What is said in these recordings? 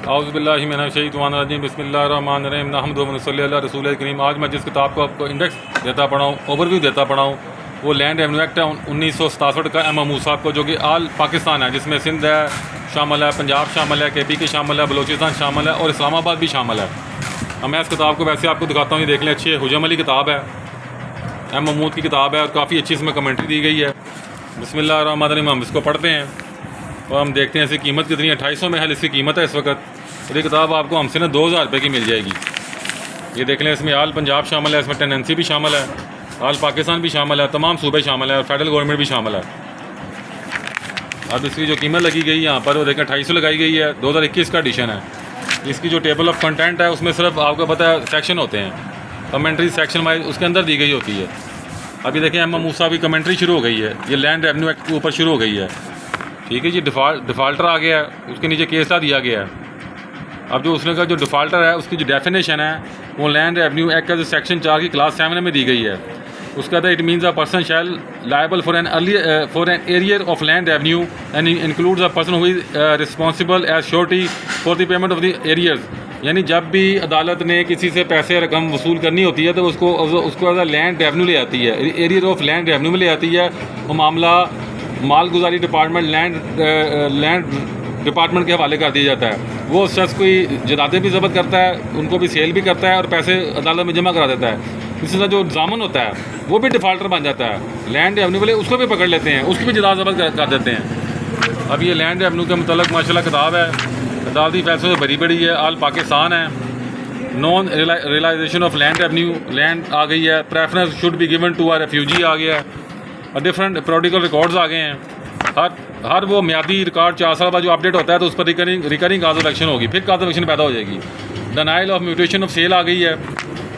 औज़ुबिल्लाहिमिनश्शैतानिर्रजीम बिस्मिल्लाहिर्रहमानिर्रहीम नहमदुहु व नसल्ली अला रसूलिल करीम। आज मैं जिस किताब को आपको इंडेक्स देता पड़ा हूँ, ओवरव्यू देता पड़ा हूँ, वो लैंड रेवेन्यू एक्ट है 1967 का महमूद साहब को, जो कि आल पाकिस्तान है, जिसमें सिंध है शामिल है, पंजाब शामिल है, KP के शामिल है, बलोचिस्तान शामिल है और इस्लामाबाद भी शामिल है। अब मैं इस किताब को वैसे आपको दिखाता हूँ, ये देख लें, अच्छी हुजम अली किताब है, महमूद की किताब है और काफ़ी अच्छी इसमें कमेंट्री दी गई है। बिस्मिल्लाहिर्रहमानिर्रहीम। हम इसको पढ़ते हैं और हम देखते हैं इसकी कीमत कितनी है। 250 में इसकी कीमत है इस वक्त। और ये किताब आपको हमसे ना 2000 रुपये की मिल जाएगी। ये देख लें, इसमें आल पंजाब शामिल है, इसमें टेनेंसी भी शामिल है, आल पाकिस्तान भी शामिल है, तमाम सूबे शामिल है और फेडरल गवर्नमेंट भी शामिल है। अब इसकी जो कीमत लगी गई यहाँ पर वो देखें 250 लगाई गई है। 2021 का एडिशन है। इसकी जो टेबल ऑफ कंटेंट है उसमें सिर्फ आपको पता है सेक्शन होते हैं, कमेंट्री सेक्शन वाइज उसके अंदर दी गई होती है। अभी देखें महमूद साहब की कमेंट्री शुरू हो गई है, ये लैंड रेवेन्यू एक्ट के ऊपर शुरू हो गई है। ठीक है जी। डिफ़ाल्टर आ गया है, उसके नीचे केसला दिया गया है। अब जो उसने का जो डिफ़ाल्टर है उसकी जो डेफिनेशन है वो लैंड रेवेन्यू एक्ट का जो सेक्शन 4 की क्लास 7 में दी गई है। उसका था it means a person shall liable for an arrear of land revenue and includes a person who is responsible as surety for the payment of the arrears. यानी जब भी अदालत ने किसी से पैसे रकम वसूल करनी होती है तो उसको एज अ लैंड रेवेन्यू ले आती है, एरियर ऑफ लैंड रेवेन्यू में ले आती है। वो मामला माल गुजारी डिपार्टमेंट लैंड डिपार्टमेंट के हवाले कर दिया जाता है। वो उस शख्स कोई जदादे भी जब्त करता है, उनको भी सेल भी करता है और पैसे अदालत में जमा करा देता है। इसी तरह जो जामन होता है वो भी डिफ़ाल्टर बन जाता है। लैंड रेवेन्यू वाले उसको भी पकड़ लेते हैं, उसकी भी जदाद जब्त कर देते हैं। अब ये लैंड रेवेन्यू के मुतल्लिक़ माशाल्लाह किताब है, अदालती फैसलों से भरी पड़ी है, आल पाकिस्तान है। Non realisation of land revenue, land आ गई है। Preference should be given to our refugee आ गया है और डिफरेंट प्रोडिकल रिकॉर्ड्स आ गए हैं। हर वो म्यादी रिकॉर्ड 4 साल बाद जो अपडेट होता है तो उस पर रिकरिंग काज ऑफ एक्शन होगी, फिर काज ऑफ एक्शन पैदा हो जाएगी। डनाइल ऑफ म्यूटेशन ऑफ सेल आ गई है।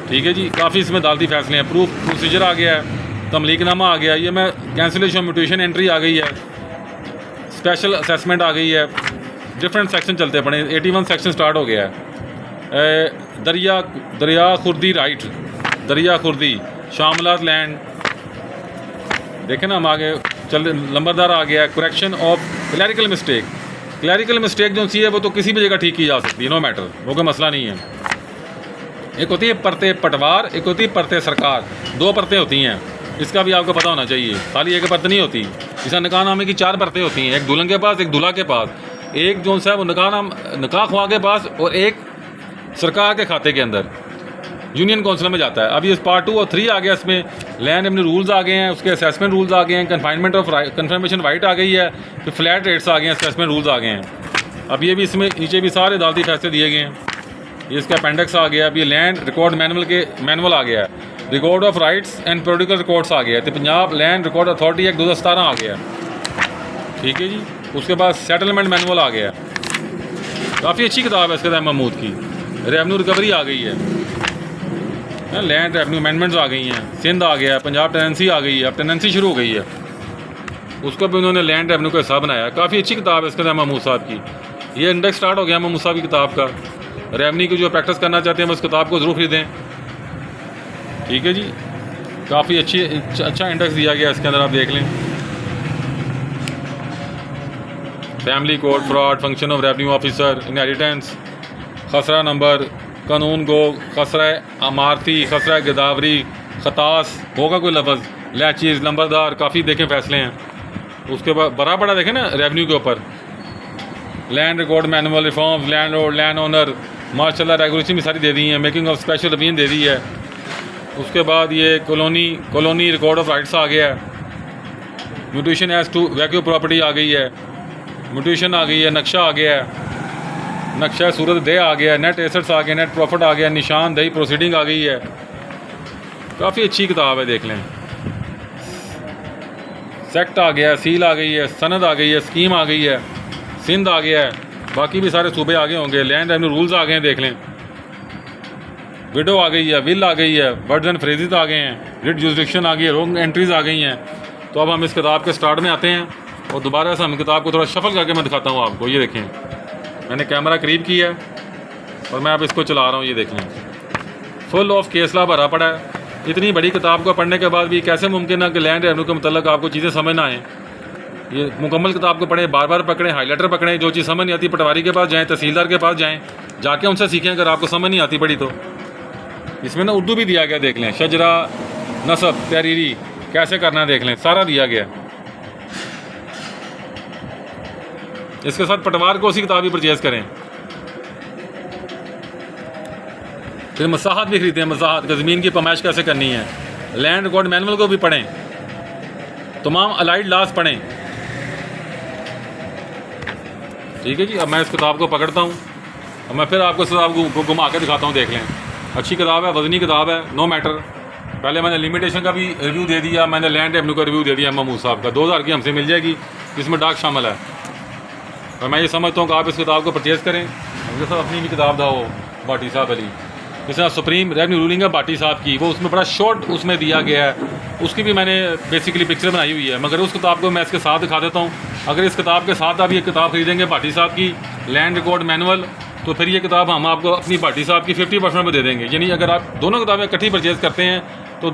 ठीक है जी। काफ़ी इसमें अदालती फैसले हैं। प्रूफ प्रोसीजर आ गया है, तमलीकनामा आ गया है, ये मैं कैंसिलेशन म्यूटेशन एंट्री आ गई है, स्पेशल असेसमेंट आ गई है। डिफरेंट सेक्शन चलते पड़े, 81 सेक्शन स्टार्ट हो गया है। दरिया खुर्दी राइट, दरिया खुर्दी शामलात लैंड, देखें ना हम आगे चल लंबरदार आ गया है। Correction of clerical mistake, clerical mistake जो सी है वो तो किसी भी जगह ठीक की जा सकती है, नो मैटर, वो कोई मसला नहीं है। एक होती है परते पटवार, एक होती है परते सरकार, 2 परतें होती हैं। इसका भी आपको पता होना चाहिए, खाली एक परत नहीं होती। इस निकाह नामे की 4 परतें होती हैं, एक दुल्हन के पास, एक दूल्हा के पास, एक जो सा वो निकाह ख्वाह के पास और एक सरकार के खाते के अंदर यूनियन काउंसिल में जाता है। अभी इस पार्ट 2 और 3 आ गया, इसमें लैंड रेवेन्यू रूल्स आ गए हैं, उसके असेसमेंट रूल्स आ गए हैं, कन्फाइनमेंट ऑफ कन्फर्मेशन राइट आ गई है, फिर फ्लैट रेट्स आ गए हैं, असेसमेंट रूल्स आ गए हैं। अब ये भी इसमें नीचे भी सारे अदालती फैसले दिए गए हैं। ये इसका अपेंडिक्स आ गया। अब ये लैंड रिकॉर्ड मैनुअल आ गया है, record of rights and periodical records आ गया है, तो Punjab land record authority act 2017 आ गया है। ठीक है जी। उसके बाद सेटलमेंट मैनुअल आ गया। काफ़ी अच्छी किताब है इसके साथ महमूद की। रेवेन्यू रिकवरी आ गई है, लैंड रेवेन्यू अमेंडमेंट्स आ गई हैं, सिंध आ गया है, पंजाब टेनेंसी आ गई है, अब टेनेंसी शुरू हो गई है, उसको भी उन्होंने लैंड रेवेन्यू का हिस्सा बनाया। काफ़ी अच्छी किताब है इसके साथ महमूद साहब की। ये इंडेक्स स्टार्ट हो गया महमूद साहब की किताब का। रेवेन्यू की जो प्रैक्टिस करना चाहते हैं वो इस किताब को ज़रूर खरीदें। ठीक है जी। काफ़ी अच्छा इंडेक्स दिया गया इसके अंदर, आप देख लें। Family code, fraud, function of revenue officer, inheritance, खसरा नंबर, कानून गो, खसरा अमारती, खसरा गिदावरी, खतास होगा कोई लफ्ज़, लैचीज़, लंबरदार, काफ़ी देखें फैसले हैं। उसके बाद बड़ा बड़ा देखें ना रेवेन्यू के ऊपर, land record manual, reform, land road, land owner, माशाल्लाह रेगुलेशन भी सारी दे दी हैं, मेकिंग ऑफ स्पेशल ओपिनियन दे दी है। उसके बाद ये कॉलोनी रिकॉर्ड ऑफ राइट्स आ गया है। म्यूटेशन एज टू वैक्यू प्रॉपर्टी आ गई है, म्यूटेशन आ गई है, नक्शा आ गया है, नक्शा सूरत दे आ गया है, नेट एसेट्स आ गए, नेट प्रॉफिट आ गया, निशानदही प्रोसीडिंग आ गई है। काफ़ी अच्छी किताब है, देख लें। सेक्ट आ गया है, सील आ गई है, सनद आ गई है, स्कीम आ गई है, सिंध आ गया है, बाकी भी सारे सूबे आगे होंगे। लैंड रेवेन्यू रूल्स आ गए हैं, देख लें। विडो आ गई है, विल आ गई है, वर्ड्स एंड फ्रेजेस आ गए हैं, रिट जुरिडिक्शन आ गई है, रॉन्ग एंट्रीज आ गई हैं। तो अब हम इस किताब के स्टार्ट में आते हैं और दोबारा से हम किताब को थोड़ा शफल करके मैं दिखाता हूँ आपको। ये देखें, मैंने कैमरा करीब किया है और मैं अब इसको चला रहा हूँ। ये देख लें, फुल ऑफ केसला भरा पड़ा है। इतनी बड़ी किताब को पढ़ने के बाद भी कैसे मुमकिन है कि लैंड रेवेन्यू के मतलब आपको चीज़ें समझ ना आएँ। ये मुकम्मल किताब को पढ़ें, बार बार पकड़ें, हाईलाइटर पकड़ें, जो चीज़ समझ नहीं आती पटवारी के पास जाएँ, तहसीलदार के पास जाएँ, जाके उनसे सीखें अगर आपको समझ नहीं आती पढ़ी तो। इसमें ना उर्दू भी दिया गया, देख लें, शजरा, नसब, तहरीरी कैसे करना है देख लें, सारा दिया गया। इसके साथ पटवार को उसी किताब भी परचेज़ करें। फिर मसाहत भी खरीदें, मसाहत का ज़मीन की पैमाइश कैसे करनी है, लैंड रिकॉर्ड मैनुअल को भी पढ़ें, तमाम अलाइड लॉज पढ़ें। ठीक है जी। अब मैं इस किताब को पकड़ता हूँ और मैं फिर आपको इस किताब को घुमा के दिखाता हूँ, देख लें। अच्छी किताब है, वज़नी किताब है, नो मैटर। पहले मैंने लिमिटेशन का भी रिव्यू दे दिया, मैंने लैंड रेवेन्यू का रिव्यू दे दिया महमूद साहब का, 2000 की हमसे मिल जाएगी, जिसमें डाक शामिल है। और मैं ये समझता हूँ कि आप इस किताब को परचेज़ करें। मुझे सब अपनी भी किताब था वो भाटी साहब अली, जैसे सुप्रीम रेवेन्यू रूलिंग है भाटी साहब की, वो उसमें बड़ा शॉर्ट उसमें दिया गया है, उसकी भी मैंने बेसिकली पिक्चर बनाई हुई है, मगर उस किताब को मैं इसके साथ दिखा देता हूँ। अगर इस किताब के साथ आप ये किताब खरीदेंगे भाटी साहब की लैंड रिकॉर्ड मैनुअल, तो फिर ये किताब हम आपको अपनी भाटी साहब की 50% में दे देंगे। यानी अगर आप दोनों किताबें इकट्ठी परचेज़ करते हैं तो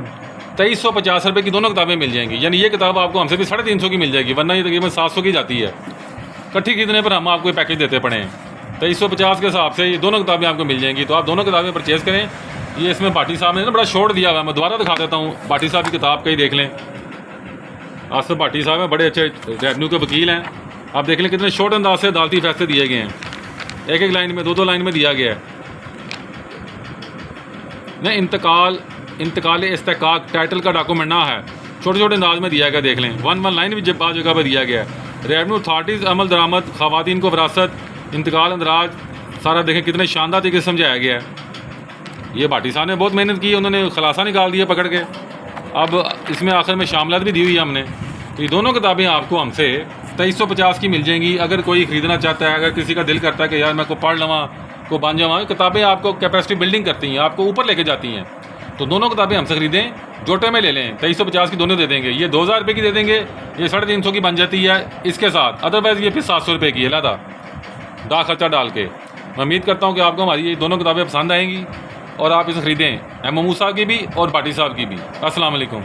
2350 रुपये की दोनों किताबें मिल जाएंगी। यानी ये किताब आपको हमसे भी 350 की मिल जाएगी, वरना ये तकरीबन 700 की जाती है। इकट्ठी खरीदने पर हम आपको पैकेज देते पड़े हैं, 2350 के हिसाब से ये दोनों किताबें आपको मिल जाएंगी। तो आप दोनों किताबें परचेज़ करें। ये इसमें भाटी साहब ने ना बड़ा शॉर्ट दिया हुआ है, मैं दोबारा दिखा देता हूँ। भाटी साहब की किताब का ही देख लें। आसिफ भाटी साहब हैं, बड़े अच्छे रेवेन्यू के वकील हैं। आप देख लें कितने शॉर्ट अंदाज से अदालती फैसले दिए गए हैं, एक एक लाइन में, दो लाइन में दिया गया है। नहीं, इंतकाल इस्तेकाक टाइटल का डॉक्यूमेंट ना है, छोटे छोटे अंदाज में दिया गया, देख लें। 1 लाइन भी बाद जगह पर दिया गया है। रेवेन्यू अथॉरिटीज़ अमल दरामद, ख़वातीन को विरासत, इंतकाल अंदराज, सारा देखें कितने शानदार तरीके से समझाया गया है। ये भाटी साहब ने बहुत मेहनत की, उन्होंने खुलासा निकाल दिया पकड़ के। अब इसमें आखिर में शामिलात भी दी हुई है हमने। तो ये दोनों किताबें आपको हमसे 2350 की मिल जाएंगी। अगर कोई ख़रीदना चाहता है, अगर किसी का दिल करता है कि यार मैं को पढ़ लवां, को बन जावा, किताबें आपको कैपेसिटी बिल्डिंग करती हैं, आपको ऊपर लेके जाती हैं। तो दोनों किताबें हमसे ख़रीदें, जोटे में ले लें, 2350 की दोनों दे देंगे। ये 2000 रुपये की दे देंगे, ये 350 की बन जाती है इसके साथ। अदरवाइज़ ये फिर 700 रुपये की है लादा डाक खर्चा डाल के। मैं उम्मीद करता हूँ कि आपको हमारी ये दोनों किताबें पसंद आएंगी और आप इसे ख़रीदें, महमूद साहब की भी और भाटी साहब की भी। अस्सलाम वालेकुम।